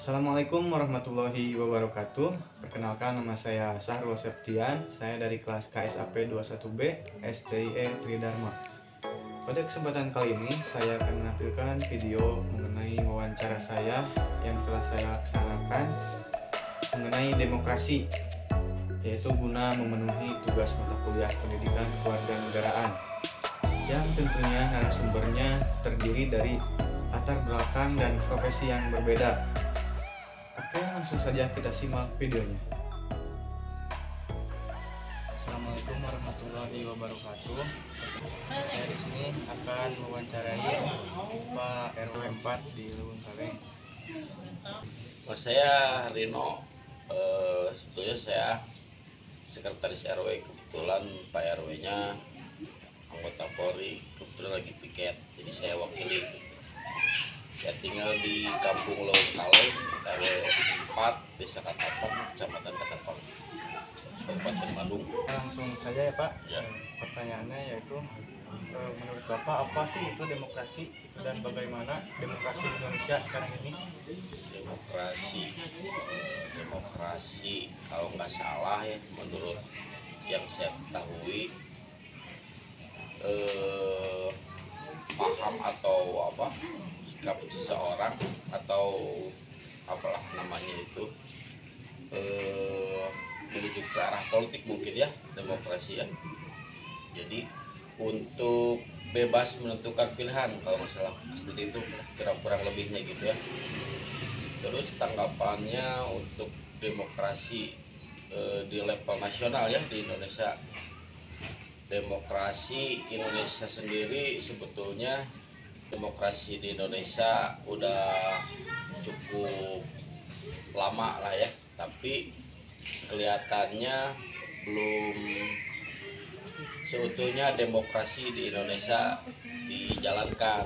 Assalamualaikum warahmatullahi wabarakatuh. Perkenalkan, nama saya Sahrul Septian. Saya dari kelas KSAP 21B STIE Tridharma. Pada kesempatan kali ini saya akan menampilkan video mengenai wawancara saya yang telah saya laksanakan mengenai demokrasi, yaitu guna memenuhi tugas mata kuliah pendidikan kewarganegaraan, yang tentunya narasumbernya terdiri dari latar belakang dan profesi yang berbeda. Oke, langsung saja kita simak videonya. Assalamualaikum warahmatullahi wabarakatuh. Saya di sini akan mewawancarai Pak RW 4 di Lubung Kaleng. Saya Rino, sebetulnya saya sekretaris RW, kebetulan Pak RW-nya anggota Polri, kebetulan lagi piket, jadi saya wakili. Saya tinggal di Kampung Lubung Kaleng, RW 4, Desa Katapang, Kecamatan Katapang, Kabupaten Bandung. Langsung saja ya Pak. Ya. Pertanyaannya yaitu, menurut Bapak apa sih itu demokrasi dan bagaimana demokrasi di Indonesia sekarang ini? Demokrasi kalau nggak salah ya, menurut yang saya ketahui, paham atau apa sikap seseorang atau apalah namanya itu, menuju ke arah politik mungkin ya, demokrasi ya. Jadi untuk bebas menentukan pilihan, kalau masalah seperti itu kurang lebihnya gitu ya. Terus tanggapannya untuk demokrasi di level nasional ya di Indonesia. Demokrasi Indonesia sendiri, sebetulnya demokrasi di Indonesia udah cukup lama lah ya, tapi kelihatannya belum seutuhnya demokrasi di Indonesia dijalankan,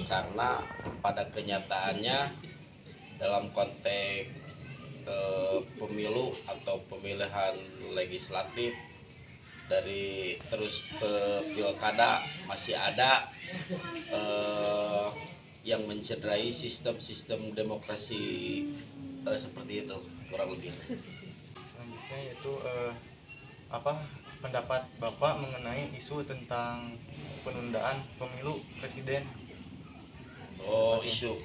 karena pada kenyataannya dalam konteks pemilu atau pemilihan legislatif dari terus ke pilkada masih ada yang mencederai sistem demokrasi seperti itu kurang lebih. Selanjutnya yaitu apa pendapat Bapak mengenai isu tentang penundaan pemilu presiden? Oh, isu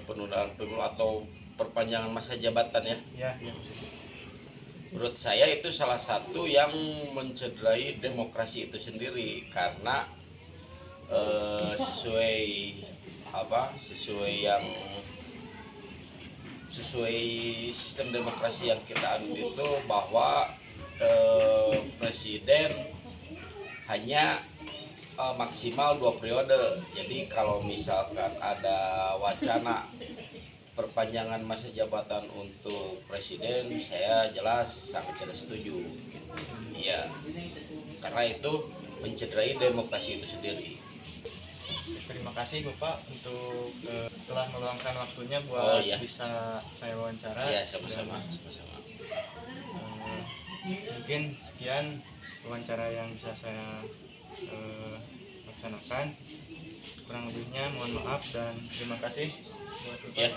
penundaan pemilu atau perpanjangan masa jabatan ya. Ya. Menurut saya itu salah satu yang mencederai demokrasi itu sendiri, karena sesuai sistem demokrasi yang kita anut itu bahwa presiden hanya maksimal 2 periode. Jadi kalau misalkan ada wacana perpanjangan masa jabatan untuk presiden, saya jelas sangat tidak setuju. Iya, karena itu mencederai demokrasi itu sendiri. Terima kasih Bapak untuk telah meluangkan waktunya buat bisa saya wawancara. Ya, sama-sama. Mungkin sekian wawancara yang bisa saya laksanakan. Kurang lebihnya mohon maaf dan terima kasih. Ya.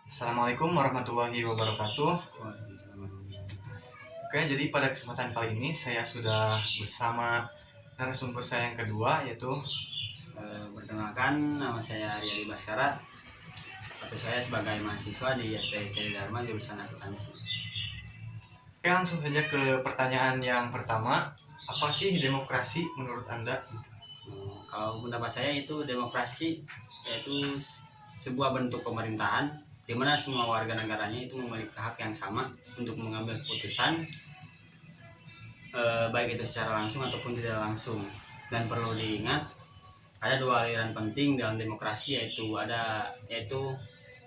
Assalamualaikum warahmatullahi wabarakatuh. Oke, jadi pada kesempatan kali ini saya sudah bersama narasumber saya yang kedua, yaitu perkenalkan, nama saya Riyadi Baskara, atau saya sebagai mahasiswa di STIE Tridharma jurusan akuntansi. Oke, langsung saja ke pertanyaan yang pertama. Apa sih demokrasi menurut Anda? Kalau pendapat saya itu demokrasi yaitu sebuah bentuk pemerintahan di mana semua warga negaranya itu memiliki hak yang sama untuk mengambil keputusan, baik itu secara langsung ataupun tidak langsung. Dan perlu diingat, ada 2 aliran penting dalam demokrasi, yaitu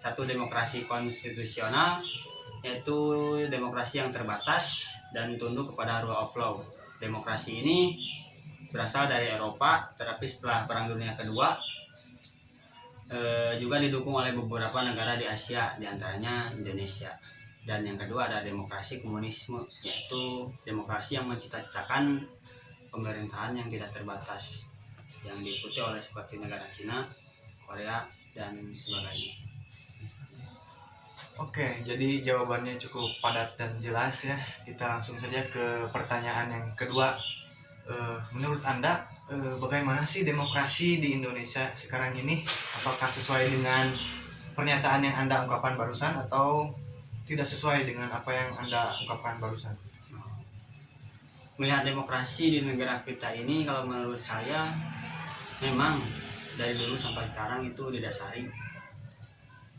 satu demokrasi konstitusional, yaitu demokrasi yang terbatas dan tunduk kepada rule of law. Demokrasi ini berasal dari Eropa, tetapi setelah Perang Dunia Kedua juga didukung oleh beberapa negara di Asia, diantaranya Indonesia. Dan yang kedua ada demokrasi komunisme, yaitu demokrasi yang mencita-citakan pemerintahan yang tidak terbatas. yang diikuti oleh seperti negara Cina, Korea, dan sebagainya. Oke, jadi jawabannya cukup padat dan jelas ya. Kita langsung saja ke pertanyaan yang kedua. Menurut Anda, bagaimana sih demokrasi di Indonesia sekarang ini? Apakah sesuai dengan pernyataan yang Anda ungkapkan barusan atau tidak sesuai dengan apa yang Anda ungkapkan barusan? Melihat demokrasi di negara kita ini, kalau menurut saya memang dari dulu sampai sekarang itu didasari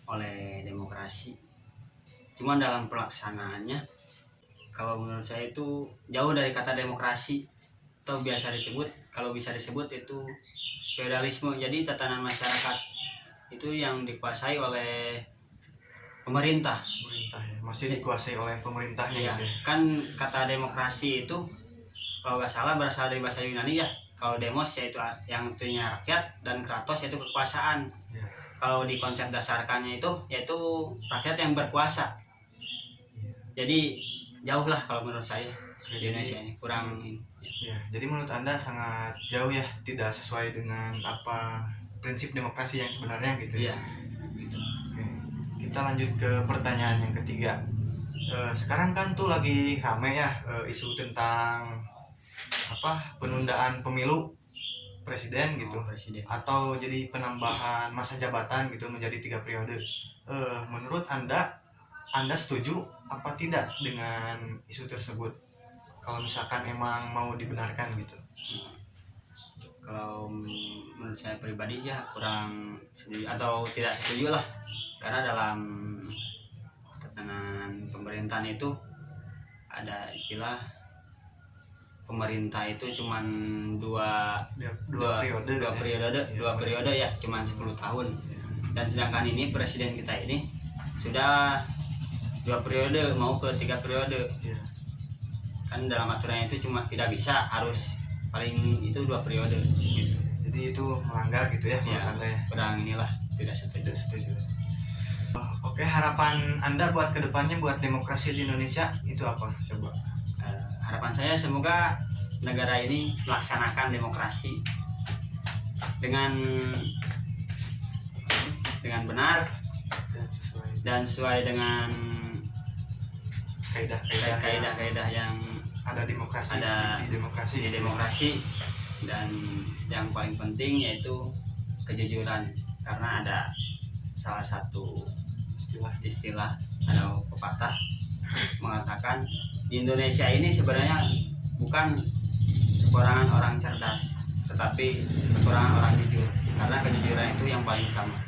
oleh demokrasi. Cuman dalam pelaksanaannya, kalau menurut saya itu jauh dari kata demokrasi, atau biasa disebut, kalau bisa disebut itu feudalisme. Jadi tatanan masyarakat itu yang dikuasai oleh pemerintah. Pemerintah ya, masih dikuasai oleh pemerintahnya Iya, gitu ya. kan kata demokrasi itu kalau nggak salah berasal dari bahasa Yunani ya. Kalau demos yaitu yang artinya rakyat, dan kratos yaitu kekuasaan. Ya. Kalau di konsep dasarkannya itu yaitu rakyat yang berkuasa. Jadi jauh lah kalau menurut saya di Indonesia ini kurang ini. Ya, jadi menurut Anda sangat jauh ya, tidak sesuai dengan apa prinsip demokrasi yang sebenarnya gitu ya. Iya, gitu. Oke, kita lanjut ke pertanyaan yang ketiga. Sekarang kan tuh lagi rame ya isu tentang apa penundaan pemilu presiden gitu, Presiden. atau jadi penambahan masa jabatan gitu menjadi 3 periode. Menurut Anda setuju apa tidak dengan isu tersebut? Kalau misalkan emang mau dibenarkan gitu. Kalau menurut saya pribadi ya kurang setuju atau tidak setuju lah, karena dalam tatanan pemerintahan itu ada istilah pemerintah itu cuman dua periode ya, cuman 10 tahun. Dan sedangkan ini presiden kita ini sudah 2 periode mau ke 3 periode. Ya. Kan dalam aturannya itu cuma tidak bisa, harus paling itu 2 periode gitu. Jadi itu melanggar gitu ya menurut Ya, Anda ya. kurang inilah tidak setuju. Tidak setuju. Oke, harapan Anda buat kedepannya buat demokrasi di Indonesia itu apa? Coba. Harapan saya semoga negara ini melaksanakan demokrasi dengan benar dan sesuai dengan kaidah-kaidah yang ada demokrasi ada di demokrasi. di demokrasi. Dan yang paling penting yaitu kejujuran, karena ada salah satu istilah atau pepatah mengatakan di Indonesia ini sebenarnya bukan kekurangan orang cerdas, tetapi kekurangan orang jujur, karena kejujuran itu yang paling utama.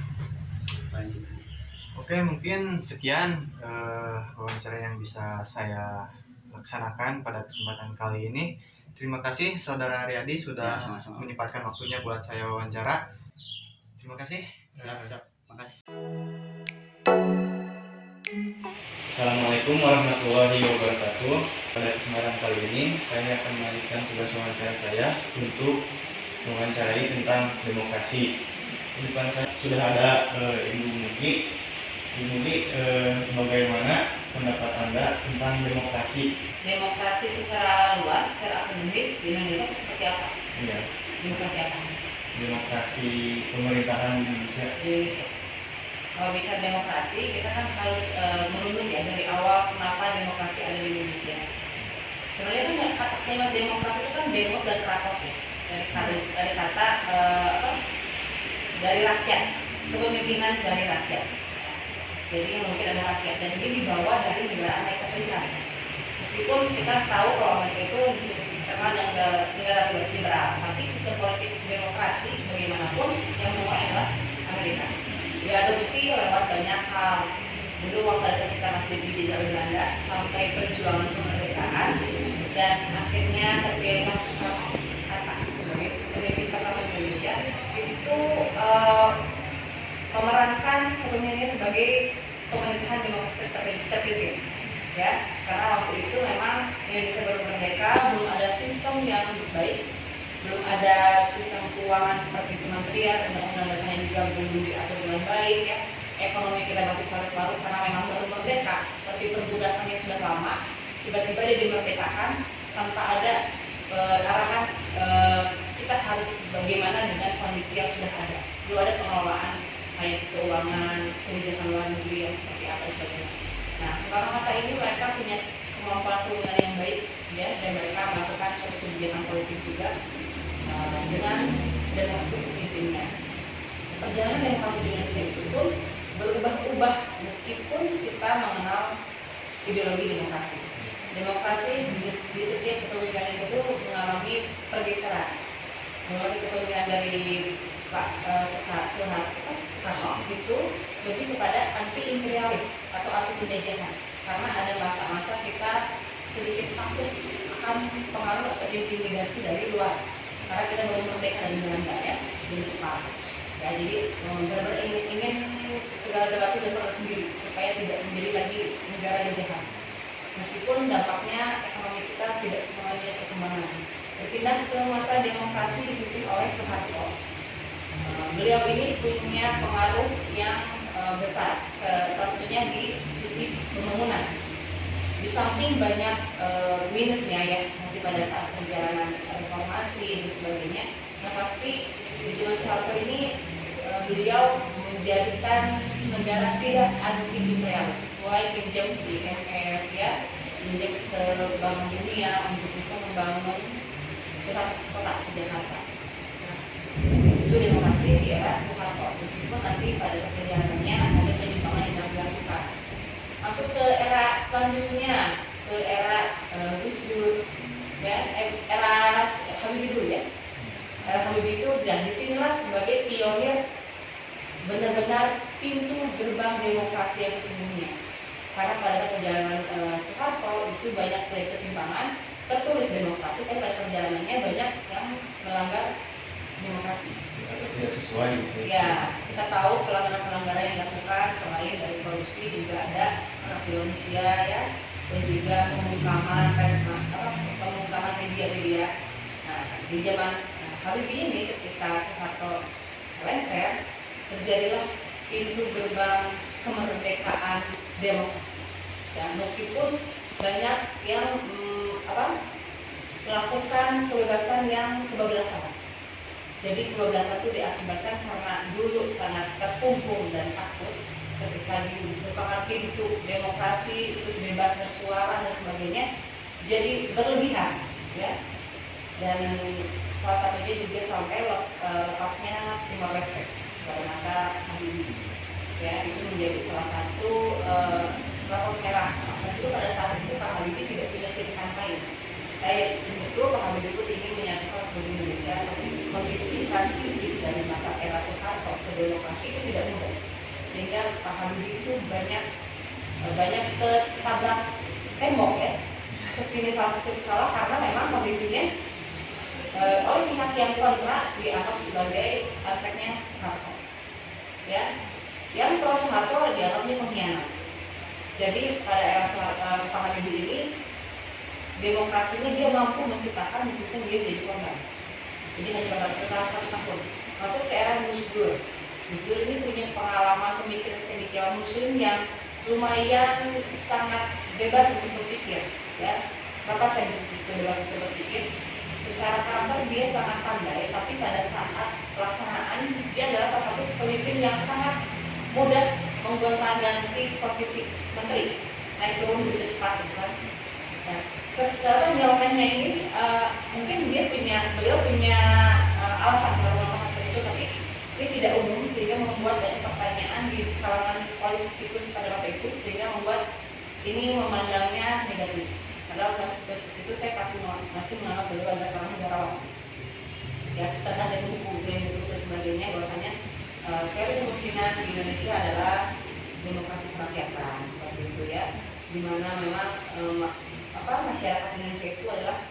Oke, mungkin sekian wawancara yang bisa saya laksanakan pada kesempatan kali ini. Terima kasih Saudara Riyadi sudah sama-sama. menyempatkan waktunya buat saya wawancara. Terima kasih. Siap. Makasih. Assalamualaikum warahmatullahi wabarakatuh. Pada kesempatan kali ini saya akan melanjutkan tugas wawancara saya untuk mewawancarai tentang demokrasi. Di depan saya sudah ada Ibu Mugi. Ibu Mugi, bagaimana pendapat Anda tentang demokrasi? Demokrasi secara luas, secara akademis di Indonesia itu seperti apa? Iya, Demokrasi apa? demokrasi pemerintahan di Indonesia. Di Indonesia. Kalau bicara demokrasi, kita kan harus merunut ya dari awal kenapa demokrasi ada di Indonesia. Sebenarnya kan kata kalimat demokrasi itu kan demos dan kratos ya, dari kata dari rakyat, kepemimpinan dari rakyat. Jadi mungkin ada rakyat, dan ini dibawa dari negara Amerika Serikat. Meskipun kita tahu kalau Amerika itu terkenal dengan negara liberal, tapi sistem politik demokrasi bagaimanapun yang memulai adalah Amerika. Diadopsi lewat banyak hal. Dulu waktu kita masih dijajah Belanda sampai perjuangan kemerdekaan, dan akhirnya terpilih Soekarno-Hatta sebagai pemimpin pertama Indonesia itu memerankan kepemimpinannya sebagai pemerintahan demokrasi terpimpin. Ya, karena waktu itu memang Indonesia baru merdeka, belum ada sistem yang baik, belum ada sistem keuangan seperti kementerian, undang-undang dasar yang juga belum diatur dengan baik ya. Ekonomi kita masih sangat baru karena memang baru merdeka, seperti perbudakan yang sudah lama, tiba-tiba dia dimerdekakan tanpa ada arahan kita harus bagaimana dengan kondisi yang sudah ada. Belum ada pengelolaan kayak keuangan, kebijakan luar negeri yang seperti apa dan sebagainya. Nah, Soekarno-Hatta ini mereka punya kemampuan keuangan yang baik, ya, dan mereka melakukan suatu kebijakan politik juga dengan demokrasi pemimpinnya. Perjalanan demokrasi di Indonesia itu pun berubah-ubah meskipun kita mengenal ideologi demokrasi. Demokrasi di setiap kepemimpinan itu mengalami pergeseran. Mulai kepemimpinan dari Pak Soekarno itu lebih kepada anti imperialis atau anti penjajahan, karena ada masa-masa kita sedikit takut akan pengaruh atau intimidasi dari luar, karena kita baru merdeka dari Belanda, ya, dari Jepang. Ya, jadi benar-benar ingin segala galanya dapat sendiri supaya tidak menjadi lagi negara jajahan. Meskipun dampaknya ekonomi kita tidak mengalami perkembangan. Berpindah ke masa demokrasi dipimpin oleh Soeharto. Beliau ini punya pengaruh yang besar, salah satunya di sisi pembangunan. Di samping banyak minusnya, ya, nanti pada saat perjalanan reformasi dan sebagainya, yang pasti di zaman Soeharto ini beliau menjadikan negara tidak anti imperialis, mulai pinjam di IMF, ya, pinjam ke Bank Dunia untuk bisa membangun pusat kota di Jakarta. Nah, itu demokrasi di era Soeharto, meskipun nanti pada saat perjalanannya ada penyimpangan yang dilakukan. Masuk ke era selanjutnya, ke era Gus Dur, ya, era Habibie dulu, ya. Habibie itu, dan disinilah sebagai pionir benar-benar pintu gerbang demokrasi yang sesungguhnya. Karena pada perjalanan Soeharto itu banyak kesimpangan, tertulis demokrasi, tapi pada perjalanannya banyak yang melanggar demokrasi. Tidak sesuai gitu. Ya, kita tahu pelanggaran-pelanggaran yang dilakukan selain dari korupsi juga ada asasi manusia, ya, dan juga pemungkaman media-media. Nah, di zaman Habibie ini ketika Soeharto lengser, terjadilah pintu gerbang kemerdekaan demokrasi. Ya, meskipun banyak yang melakukan kebebasan yang kebablasan. Jadi kebablasan itu diakibatkan karena dulu sangat terkungkung dan takut ketika dibukakan pintu demokrasi, terus bebas bersuara dan sebagainya, jadi berlebihan, ya. Dan salah satunya juga sampai lepasnya Timor Leste pada masa Habibie, ya, itu menjadi salah satu rapor merah. Meskipun pada saat itu Pak Habibie tidak punya pilihan lain. Saya betul Pak Habibie itu ingin menyatukan seluruh Indonesia, tapi kondisi transisi dari masa era Soeharto ke demokrasi itu tidak mudah, sehingga Pak Habibie itu banyak ketabrak tembok, ya, kesini salah karena memang kondisinya oleh pihak yang kontra dianggap sebagai prakteknya Soeharto, ya, yang pro Soeharto dianggapnya pengkhianat. Jadi pada era Pak Habibie ini demokrasinya dia mampu menciptakan meskipun dia jadi korban. Jadi hanya sekitar 1 tahun. Masuk ke era Gus Dur. Gus Dur ini punya pengalaman pemikiran cendekiawan Muslim yang lumayan sangat bebas untuk berpikir, ya. Kenapa saya bisa bebas untuk berpikir? Secara karakter dia sangat pandai, tapi pada saat pelaksanaan dia adalah salah satu pemimpin yang sangat mudah menggonta-ganti posisi menteri, naik turun begitu cepat, gitu kan. Nah, sekarang jawabannya ini mungkin beliau punya alasan kalau melakukan seperti itu, tapi ini tidak umum sehingga membuat banyak pertanyaan di kalangan politikus pada masa itu, sehingga membuat ini memandangnya negatif. Padahal seperti itu saya masih menganggap beliau adalah seorang negarawan. Ya, terkait buku dan sebagainya, bahwasanya teori kemungkinan di Indonesia adalah demokrasi kerakyatan seperti itu, ya, dimana memang masyarakat Indonesia itu adalah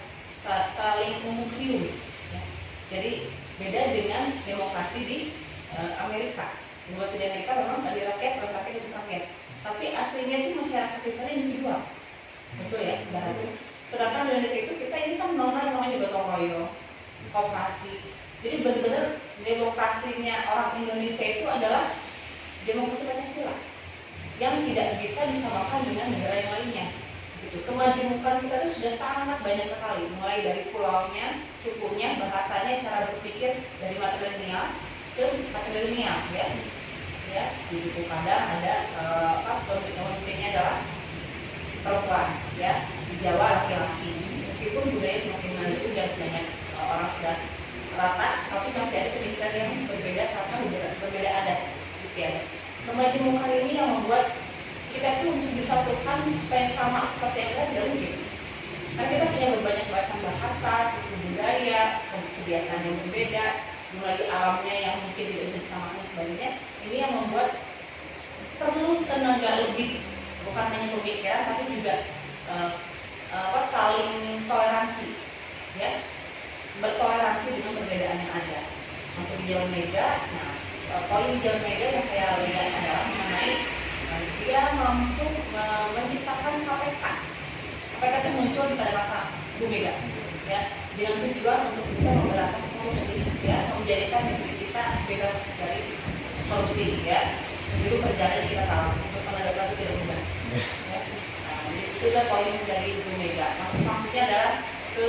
saling memukrium, ya. Jadi beda dengan demokrasi di Amerika. Demokrasi di Amerika memang dari rakyat, oleh rakyat untuk rakyat, tapi aslinya itu masyarakat di sana individual, betul, ya, baru. Sedangkan di Indonesia itu kita ini kan mengenal namanya gotong royong, koperasi. Jadi benar-benar demokrasinya orang Indonesia itu adalah demokrasi Pancasila yang tidak bisa disamakan dengan negara yang lainnya. Gitu. Kemajemukan kita itu sudah sangat banyak sekali, mulai dari pulaunya, sukunya, bahasanya, cara berpikir dari matrilineal ke patrilineal, ya. Di suku Padang ada pemimpinnya adalah perempuan, ya. Di Jawa laki-laki. Meskipun budaya semakin maju dan banyak orang sudah rata, tapi masih ada pemikiran yang berbeda karena berbeda adat istiadat. Kemajemukan ini yang membuat kita itu untuk disatukan supaya sama seperti yang lain tidak mungkin. Karena kita punya berbanyak macam bahasa, suku budaya, kebiasaan yang berbeda, belum lagi alamnya yang mungkin tidak bisa disamakan sebagainya. Ini yang membuat perlu tenaga lebih, bukan hanya pemikiran tapi juga saling toleransi, ya, bertoleransi dengan perbedaan yang ada. Masuk di Dewan Mega, nah poin di Dewan Mega yang saya lihat adalah mengenai dia mampu menciptakan KPK. KPK itu muncul pada masa Bu Mega, ya, dengan tujuan untuk bisa memberantas korupsi, ya, menjadikan negeri kita bebas dari korupsi, ya. Meskipun perjalanan kita tahu untuk penegak itu tidak mudah. Ya. Nah, itu adalah poin dari Bu Mega. Maksudnya adalah ke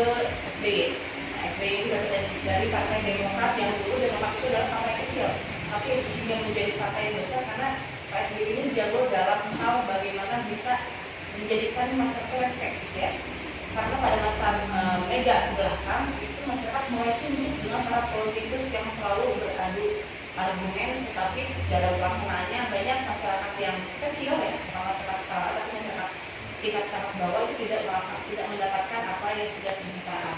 SBY. Nah, SBY itu berasal dari Partai Demokrat yang dulu Demokrat itu adalah partai kecil, tapi hingga menjadi partai yang besar karena Pak SBY ini jago dalam hal bagaimana bisa menjadikan masyarakat respect, ya. Karena pada masa Mega ke belakang itu masyarakat mulai sunduk dengan para politikus yang selalu beradu argumen, tetapi dalam pelaksanaannya banyak masyarakat yang kecil, ya, masyarakat atas, masyarakat tingkat sangat bawah itu tidak mendapatkan apa yang sudah disediakan.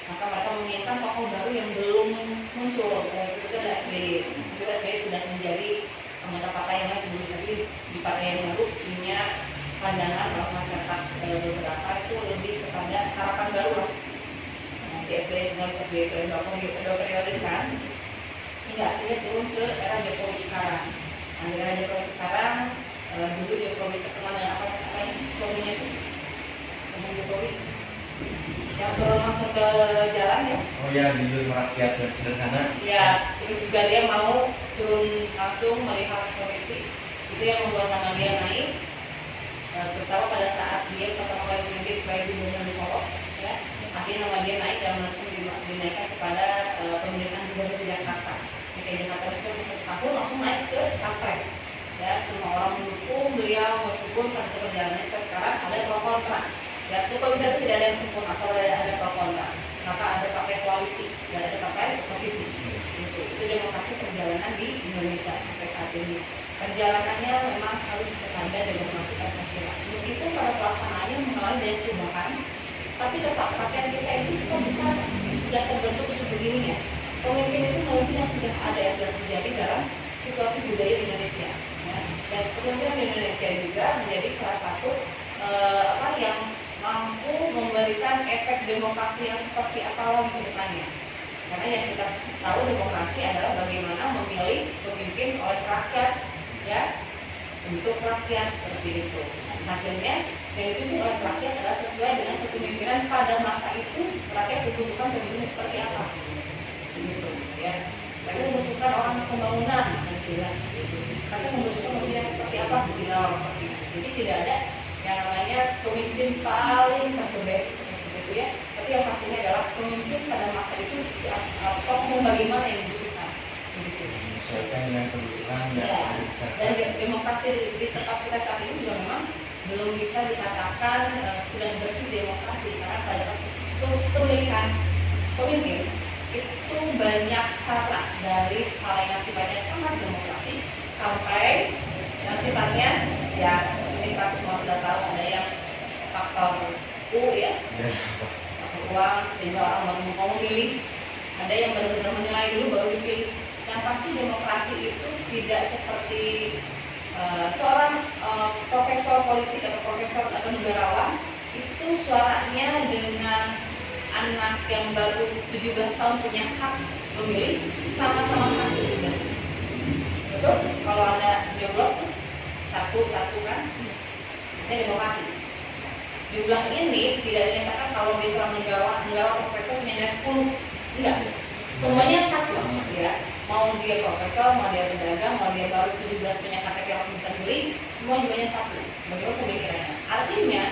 Maka mereka menginginkan tokoh baru yang belum muncul, itu adalah SBY. SBY sudah menjadi anggota partai yang lain sebelumnya, tapi di partai yang baru punya pandangan bahwa masyarakat beberapa itu lebih kepada harapan baru lah. Nah, di SBY sedang SBY kedua periode kan, hingga turun ke era Jokowi sekarang. Nah, di era Jokowi sekarang, dulu Jokowi terkenal dengan apa ini slogannya itu, Jokowi yang turun langsung ke jalan, ya. Oh ya, jujur, merakyat dan sederhana. Ya, terus juga dia mau turun langsung melihat kondisi, itu yang membuat nama dia naik, terutama pada saat dia pertama kali memimpin sebagai gubernur di Solo, ya. Akhirnya nama dia naik dan langsung dinaikkan kepada pemilihan gubernur di Jakarta. DKI Jakarta itu satu tahun langsung naik ke capres, ya. Semua orang mendukung beliau meskipun pada perjalanannya sekarang ada pro kontra. Ya, itu kalau itu tidak ada yang sempurna, asal ada pro kontra. Kenapa ada pakai koalisi, dan ada pakai oposisi. Itu demokrasi perjalanan di Indonesia sampai saat ini. Perjalanannya memang harus kepada demokrasi Pancasila. Meskipun pada pelaksanaannya mengalami banyak perubahan, tapi tetap pakaian kita itu kita bisa sudah terbentuk sebegininya. Pemimpin itu pemimpin yang sudah ada, yang sudah terjadi dalam situasi budaya di Indonesia. Ya. Dan kepemimpinan di Indonesia juga menjadi salah satu yang mampu memberikan efek demokrasi yang seperti apa lagi ke depannya. Karena yang kita tahu demokrasi adalah bagaimana memilih pemimpin oleh rakyat, ya, untuk rakyat seperti itu. Hasilnya yang dipimpin oleh rakyat adalah sesuai dengan kepemimpinan pada masa itu rakyat membutuhkan pemimpin seperti apa, gitu, ya. Tapi membutuhkan orang pembangunan, jelas seperti itu. Tapi membutuhkan pemimpin seperti apa, tidak seperti itu. Jadi tidak ada yang namanya pemimpin paling terbebas seperti itu, ya. Tapi yang pastinya adalah pemimpin pada masa itu tokoh bagaimana yang dibutuhkan, begitu. Sesuaikan dengan kebutuhan Dan demokrasi di tempat kita saat ini juga memang belum bisa dikatakan sudah bersih demokrasi, karena pada saat itu pemilihan pemimpin itu banyak cara, dari hal yang sifatnya sangat demokrasi sampai yang sifatnya, ya, ini pasti semua sudah tahu, ada yang faktor U, ya, faktor uang, sehingga orang baru mau memilih. Ada yang benar-benar menilai dulu baru dipilih. Yang pasti demokrasi itu tidak seperti seorang profesor politik atau profesor atau negarawan itu suaranya dengan anak yang baru 17 tahun punya hak memilih sama-sama satu juga. Betul? Kalau ada nyoblos tuh satu kan, itu demokrasi. Jumlah ini tidak dinyatakan kalau dia seorang negarawan profesor punya nilai 10, enggak. Semuanya satu, ya. Mau dia profesor, mau dia pedagang, mau dia baru 17 punya KTP langsung bisa beli, semua jumlahnya satu. Bagaimana pemikirannya? Artinya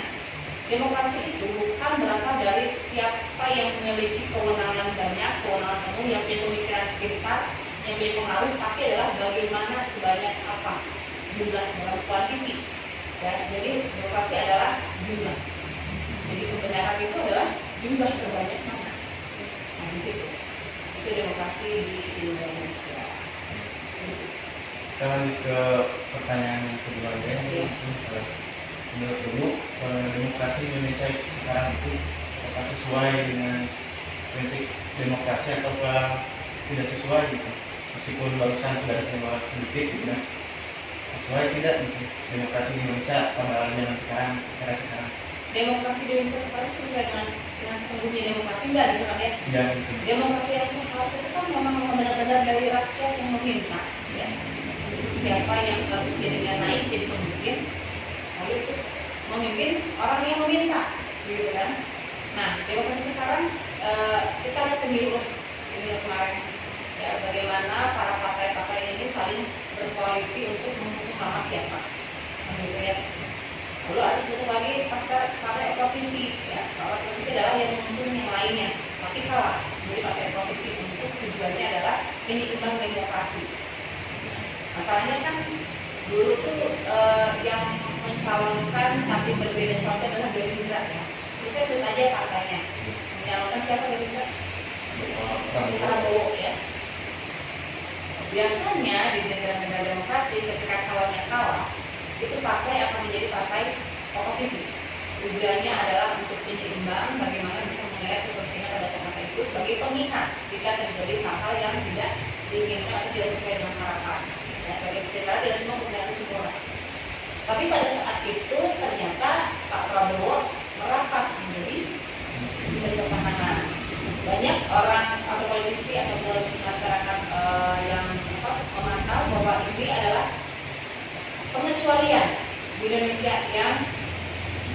Demokrasi itu bukan berasal dari siapa yang memiliki kewenangan banyak, kewenangan penuh, yang punya pemikiran pintar, yang punya pengaruh, tapi adalah bagaimana sebanyak apa jumlah dalam kuantiti. Ya, jadi demokrasi adalah jumlah. Jadi kebenaran itu adalah jumlah terbanyak mana. Nah, di situ itu demokrasi di Indonesia. Kita lanjut ke pertanyaan yang kedua ya. Iya. Menurut dulu demokrasi Indonesia sekarang itu apakah sesuai dengan prinsip demokrasi ataukah tidak sesuai gitu? Meskipun barusan sudah ada sedikit gitu kan, sesuai tidak gitu demokrasi Indonesia pada zaman sekarang, era sekarang? Demokrasi di Indonesia sekarang sesuai dengan sesungguhnya demokrasi enggak gitu kan ya? Iya gitu. Demokrasi yang seharusnya itu kan memang benar-benar dari rakyat yang meminta, ya. Siapa yang harus jadinya naik jadi pemimpin, lalu itu memimpin orang yang meminta, gitu kan? Nah, demokrasi sekarang kita lihat pemilu kemarin, ya, bagaimana para partai-partai ini saling berkoalisi untuk mengusung nama siapa, gitu ya. Lalu ada satu lagi partai oposisi, ya, partai oposisi adalah yang mengusung yang lainnya, tapi kalah. Jadi partai oposisi untuk tujuannya adalah penyeimbang demokrasi. Masalahnya kan dulu tuh yang mencalonkan tapi berbeda calon adalah Gerindra, ya. Kita sebut aja partainya. Mencalonkan siapa Gerindra? Prabowo, ya. Biasanya di negara-negara demokrasi ketika calonnya kalah, itu partai akan menjadi partai oposisi. Tujuannya adalah untuk penyeimbang, bagaimana bisa mengerek kepentingan pada masa itu sebagai pengikat jika terjadi hal-hal yang tidak diinginkan atau tidak sesuai dengan harapan. Ya, sebagai sekretariat tidak semua kepentingan itu sempurna. Tapi pada saat itu ternyata Pak Prabowo merapat menjadi Menteri Pertahanan. Banyak orang atau politisi ataupun masyarakat yang memantau bahwa ini adalah pengecualian di Indonesia yang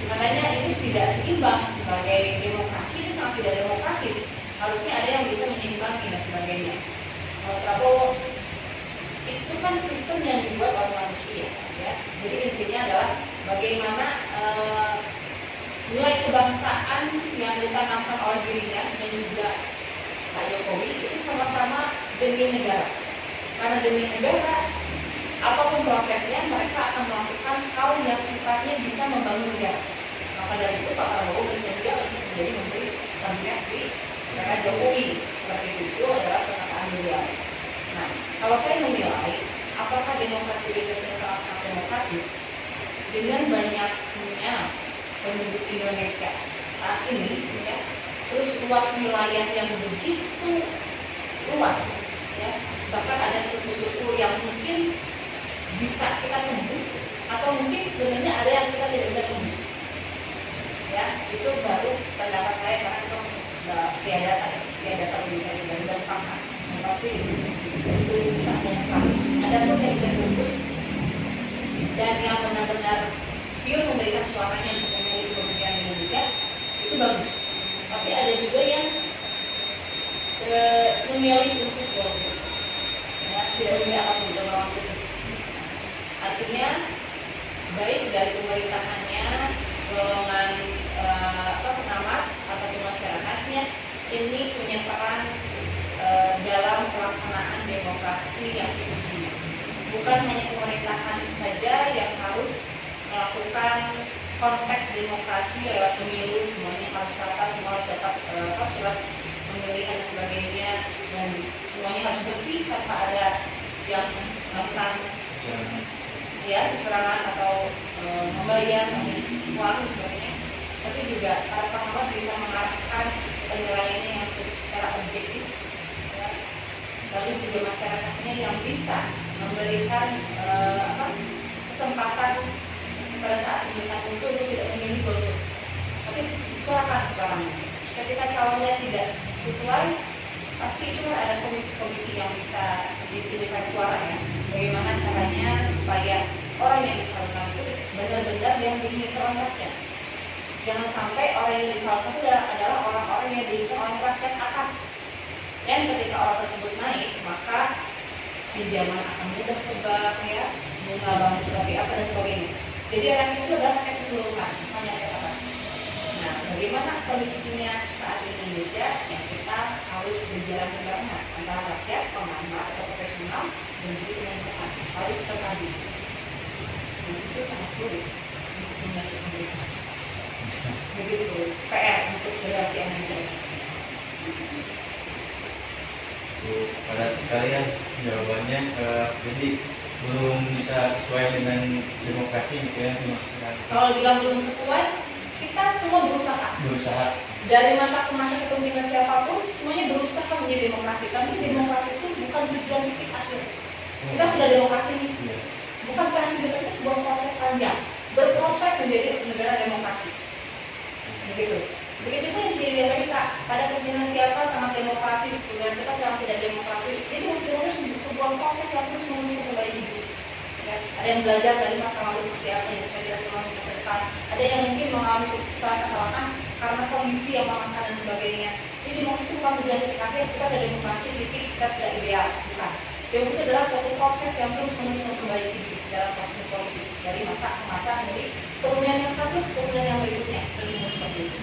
katanya ini tidak seimbang sebagai demokrasi, itu sangat tidak demokratis. Harusnya ada yang bisa menyeimbangi dan sebagainya. Kalau Prabowo itu kan sistem yang dibuat oleh manusia, ya. Jadi intinya adalah bagaimana nilai kebangsaan yang ditanamkan oleh dirinya dan juga Pak Jokowi itu sama-sama demi negara. Karena demi negara, apapun prosesnya, mereka akan melakukan hal yang sifatnya bisa membangun negara. Maka dari itu Pak Prabowo bersedia untuk menjadi menteri kabinet di era Jokowi. Seperti itu adalah perkataan beliau. Nah, kalau saya menilai apakah demokrasi Indonesia sangat demokratis dengan banyaknya penduduk Indonesia saat ini, ya, terus luas wilayah yang begitu luas, ya, bahkan ada suku-suku yang mungkin bisa kita tembus atau mungkin sebenarnya ada yang kita tidak bisa tembus, ya, itu baru pendapat saya karena itu tiada bisa dibagi dan paham pasti itu susahnya sekali. Ada pun yang bisa tembus dan yang benar-benar pure memberikan suaranya untuk memilih pemerintahan Indonesia itu bagus, tapi ada juga yang memilih untuk golput, ya, tidak memilih apapun untuk lawan putih. Artinya baik dari pemerintahannya, golongan pengamat ataupun masyarakatnya ini punya peran dalam pelaksanaan demokrasi yang sesungguhnya. Bukan hanya pemerintahan saja yang harus melakukan konteks demokrasi lewat pemilu, semuanya harus rata, semua harus dapat surat pemilihan dan sebagainya, dan semuanya harus bersih tanpa ada yang melakukan kecurangan atau membayar uang dan sebagainya. Tapi juga para pengamat bisa mengarahkan penilaiannya yang secara objektif, ya. Lalu juga masyarakatnya yang bisa memberikan kesempatan pada saat pemilihan untuk tidak memilih golput, tapi suarakan suaranya. Ketika calonnya tidak sesuai, pasti itu ada komisi-komisi yang bisa dititipkan suaranya. Bagaimana caranya supaya orang yang dicalonkan itu benar-benar yang diinginkan oleh rakyat. Jangan sampai orang yang dicalonkan itu adalah orang-orang yang diinginkan oleh rakyat atas. Dan ketika orang tersebut naik, maka pinjaman akan mudah ke bank, ya, bunga bank seperti apa dan sebagainya. Jadi rakyat itu adalah rakyat keseluruhan, hanya rakyat atas. bagaimana kondisinya saat di Indonesia yang kita harus berjalan bersama antara rakyat, pengamat atau profesional dan juga pemerintahan harus terpadu. Dan itu sangat sulit untuk menyatu pemerintah. Begitu PR untuk relasi Indonesia. Pada sekalian jawabannya, jadi belum bisa sesuai dengan demokrasi gitu ya, Kalau bilang belum sesuai, kita semua berusaha. dari masa ke masa kepemimpinan siapapun semuanya berusaha menjadi demokrasi. Tapi demokrasi itu bukan tujuan titik akhir. Kita sudah demokrasi nih, Iya. bukan terakhir, itu sebuah proses panjang berproses menjadi negara demokrasi. Begitu. Begitu pun yang terjadi di Amerika, pada kepemimpinan siapa sangat demokrasi, kepemimpinan siapa sangat tidak demokrasi. Jadi mungkin sebuah proses yang terus menuju kembali hidup. Ya, ada yang belajar dari masa lalu seperti apa yang saya tidak temukan di masa depan. Ada yang mungkin mengalami kesalahan karena kondisi yang memaksa dan sebagainya. Jadi demokrasi itu bukan tujuan titik akhir, kita sudah demokrasi, titik, kita sudah ideal, bukan. Demokrasi itu adalah suatu proses yang terus menerus kembali hidup dalam proses politik dari masa ke masa, dari kepemimpinan yang satu ke kepemimpinan yang berikutnya, terus menerus seperti itu.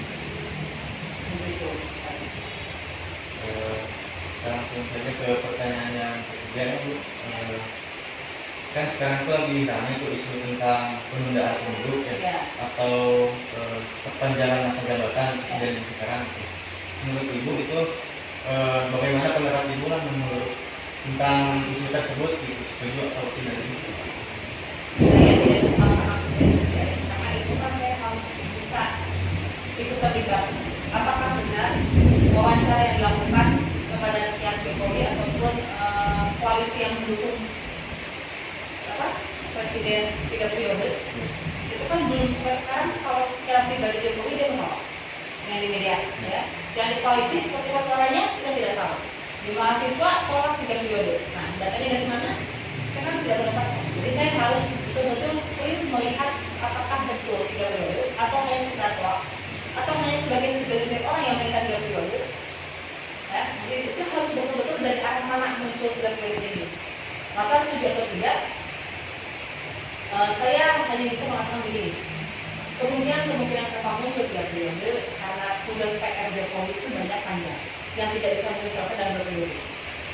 Begitu. Kita langsung saja ke pertanyaan yang ketiga ya, Bu. Kan sekarang tuh lagi ramai tuh isu tentang penundaan pemilu ya, atau perpanjangan masa jabatan presiden yang sekarang. Menurut Ibu itu bagaimana pendapat Ibu lah menurut tentang isu tersebut, gitu, setuju atau tidak? Saya tidak bisa masuknya juga, karena itu kan saya harus bisa ikut terlibat. Apakah benar wawancara yang dilakukan kepada pihak Jokowi ataupun koalisi yang mendukung presiden 3 periode itu kan belum sampai sekarang. Kalau secara pribadi Jokowi dia menolak yang di media ya, yang di koalisi seperti apa suaranya kita tidak tahu. Di mahasiswa tolak 3 periode. Nah, datanya dari mana? Saya kan tidak mendapatkan. Jadi saya harus betul-betul clear melihat apakah betul 3 periode atau hanya sekedar hoax atau hanya sebagai segelintir orang yang minta 3 periode. Ya, jadi itu harus betul-betul dari arah mana muncul 3 periode ini. Masa setuju atau tidak? Saya hanya bisa mengatakan begini. Kemungkinan akan muncul 3 periode karena tugas PR Jokowi itu banyak panjang yang tidak bisa selesai dalam berperiode.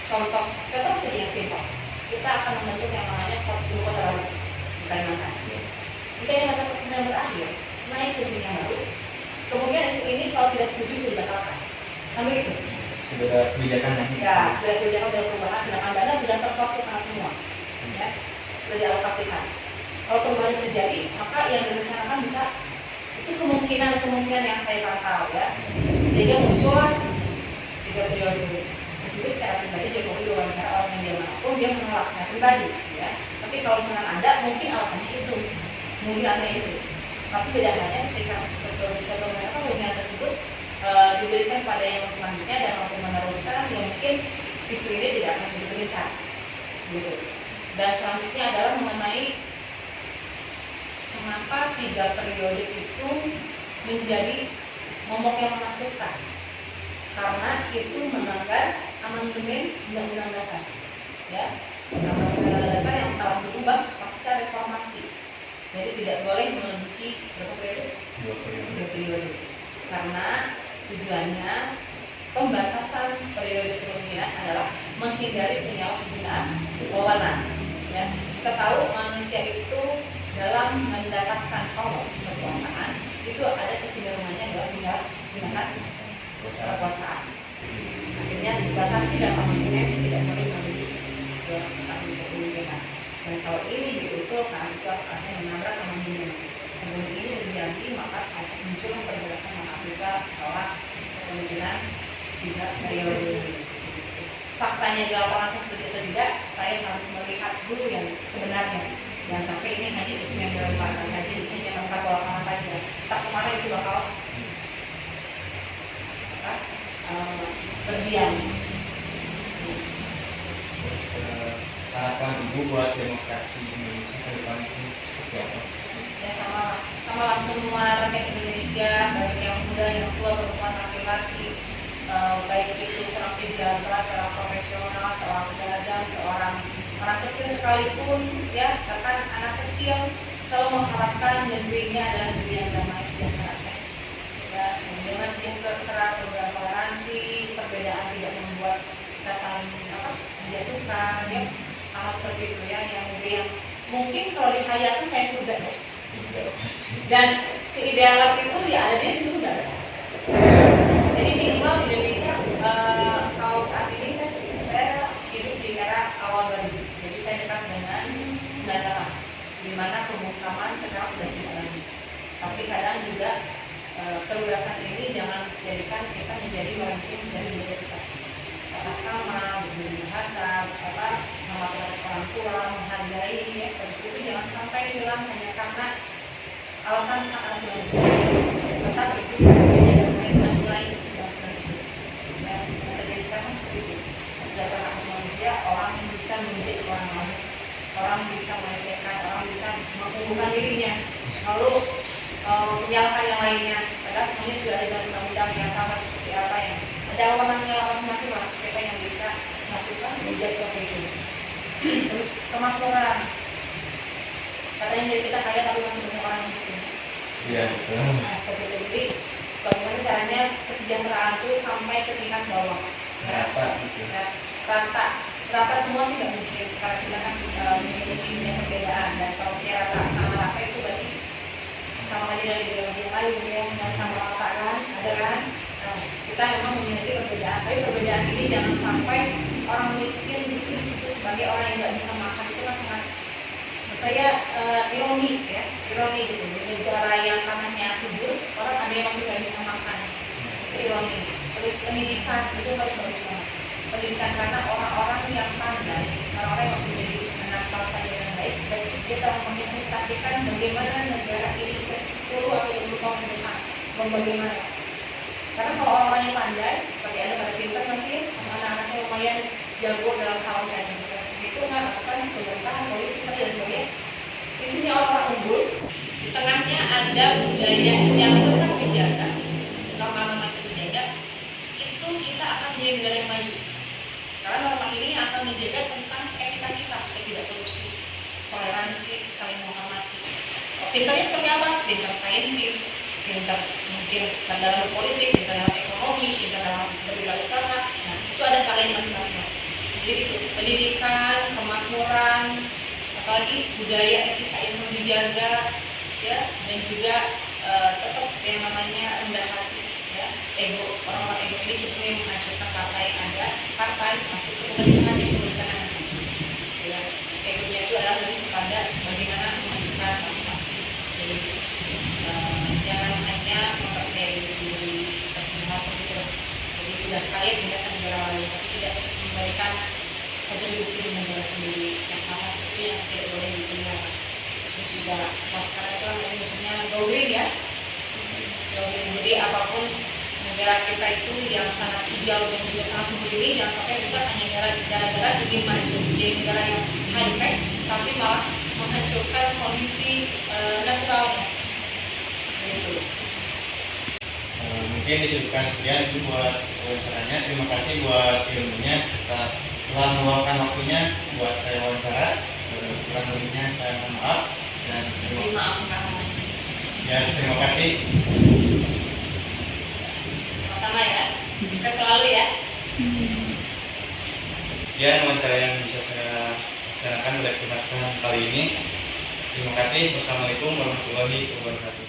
Contoh seperti yang simpel, kita akan membentuk yang namanya ibu kota baru di Kalimantan. Jika ini masa kepemimpinan berakhir, naik ke dunia baru, kemungkinan ini kalau tidak setuju bisa dibatalkan. Nah begitu. Sudah ada kebijakan yang Ya, sudah kebijakan sudah perubahan, sedangkan dana sudah terstop ke sana semua, ya, sudah dialokasikan. Kalau perubahan terjadi, maka yang direncanakan bisa itu kemungkinan yang saya pantau ya, sehingga muncul 3 periode. Meskipun secara pribadi Jokowi diwawancara orang yang dia manapun dia menolak secara pribadi ya. Tapi kalau misalnya ada, mungkin alasannya itu, Tapi beda halnya ketika kepemimpinan tersebut diberikan pada yang selanjutnya dan mampu meneruskan, yang mungkin isu ini tidak akan begitu gencar, gitu. Dan selanjutnya adalah mengenai kenapa 3 periode itu menjadi momok yang menakutkan. Karena itu melanggar amandemen Undang-Undang Dasar, ya, Undang-Undang Dasar yang telah diubah pasca reformasi. Jadi tidak boleh melebihi berapa periode? 2 periode. Karena tujuannya pembatasan periode kepemimpinan adalah menghindari penyalahgunaan wewenang. Ya, kita tahu manusia itu dalam mendapatkan kekuasaan itu ada kecenderungannya adalah menggunakan kekuasaan. Akhirnya dibatasi dan amandemen tidak boleh memiliki kepemimpinan. Dan kalau ini diusulkan itu akan menabrak amandemen. Sebelum ini terjadi maka akan muncul pergerakan mahasiswa tolak kepemimpinan 3 periode. Faktanya di lapangan sesuatu atau tidak, saya harus melihat dulu yang sebenarnya. Dan sampai ini hanya isu yang dilemparkan saja, ini yang melempar ke lapangan saja. Tak kemarin itu bakal berdiam. Harapan Ibu buat demokrasi Indonesia ke depan itu seperti apa? Ya sama lah semua rakyat Indonesia, baik yang muda, yang tua, perempuan, laki-laki, baik itu seorang pejabat, seorang profesional, seorang pedagang, seorang orang kecil sekalipun, ya, bahkan anak kecil selalu mengharapkan negerinya adalah negeri yang damai sejahtera. Ya, ujung tertera program toleransi, perbedaan tidak membuat kita saling menjatuhkan, ya hal seperti itu ya, yang mungkin kalau dihayatkan kayak surga ya. Dan keidealan itu ya ada di surga. Jadi minimal di Indonesia kalau saat ini saya hidup di era awal 2000. Jadi saya dekat dengan 98, di mana pemungkaman sekarang sudah tidak lagi. Tapi kadang juga kebebasan ini jangan dijadikan kita menjadi wajib dari budaya kita. Kata krama, berbeda bahasa, menghormati orang tua, menghargai, ya seperti itu jangan sampai hilang hanya karena alasan hak asasi manusia. Tetap itu menjaga nilai-nilai bangsa Indonesia. Dan terjadi sekarang seperti itu. Berdasarkan hak asasi manusia, orang bisa menjudge orang lain, orang bisa melecehkan, orang bisa menghubungkan dirinya, lalu menyalahkan yang lainnya. Padahal semuanya sudah ada dalam undang-undang yang sama seperti apa yang ada awanannya masing-masing lah. Siapa yang bisa melakukan menjudge seperti itu. Terus kemakmuran. Katanya dari kita kaya tapi masih banyak orang yang miskin. Iya, betul. Nah, seperti itu. Jadi bagaimana caranya kesejahteraan itu sampai ke tingkat bawah. Rata gitu. Rata semua sih nggak mungkin karena kita kan memiliki perbedaan, dan kalau saya rata sama rata itu berarti sama aja dari ideologi yang lain yang sama rata kan, ada kan. Nah, kita memang memiliki perbedaan, tapi perbedaan ini jangan sampai orang miskin itu disebut sebagai orang yang nggak bisa makan. Itu kan sangat saya ironi ya, ironi gitu. Di negara yang tanahnya subur, orang ada yang masih nggak bisa makan, itu ironi. Terus pendidikan itu harus bagus banget. Pendidikan karena orang-orang yang pandai, orang-orang yang menjadi anak bangsa yang baik, dan dia telah menginvestasikan bagaimana negara ini ke 10 atau 20 tahun ke depan, bagaimana. Karena kalau orang-orang yang pandai, seperti ada pada pinter nanti, anak-anaknya lumayan jago dalam hal misalnya juga. Itu nggak lakukan pemerintahan politik dan sebagainya. Di sini orang-orang unggul, di tengahnya ada budaya yang tetap dijaga, norma-norma itu dijaga, itu kita akan menjadi negara yang maju. Karena norma ini akan menjaga tentang etika kita supaya tidak korupsi, toleransi, saling menghormati. Pintarnya seperti apa? Pintar saintis, pintar mungkin dalam politik, pintar dalam ekonomi, pintar dalam berwirausaha. Nah, itu ada kalian masing-masing. Jadi itu pendidikan, kemakmuran, apalagi budaya etika yang harus dijaga, ya, dan juga tetap yang namanya rendah hati, ya, ego. Orang-orang ego ini cenderung menghancurkan partai yang ada, partai masuk ke pemerintahan yang pemerintahan yang maju. Ya, egonya itu adalah lebih kepada bagaimana memajukan bangsa. Jadi jangan hanya mempercayai diri sendiri seperti itu. Jadi tidak kaya menggunakan negara lain, tapi tidak memberikan kontribusi di negara sendiri. Yang hal seperti yang tidak boleh dipelihara. Terus juga kalau sekarang itu namanya musuhnya go green ya. Go green. Jadi apapun negara kita itu yang sangat hijau dan juga sangat subur ini jangan sampai rusak hanya gara-gara ingin maju jadi negara yang high tech tapi malah menghancurkan kondisi naturalnya. Gitu. Mungkin dicukupkan sekian itu buat wawancaranya. Terima kasih buat ilmunya serta telah meluangkan waktunya buat saya wawancara. Kurang lebihnya saya mohon maaf dan Maaf karena ya terima kasih. sama-sama ya. Kita selalu ya. Sekian wawancara yang bisa saya laksanakan pada kesempatan kali ini. Terima kasih. Wassalamualaikum warahmatullahi wabarakatuh.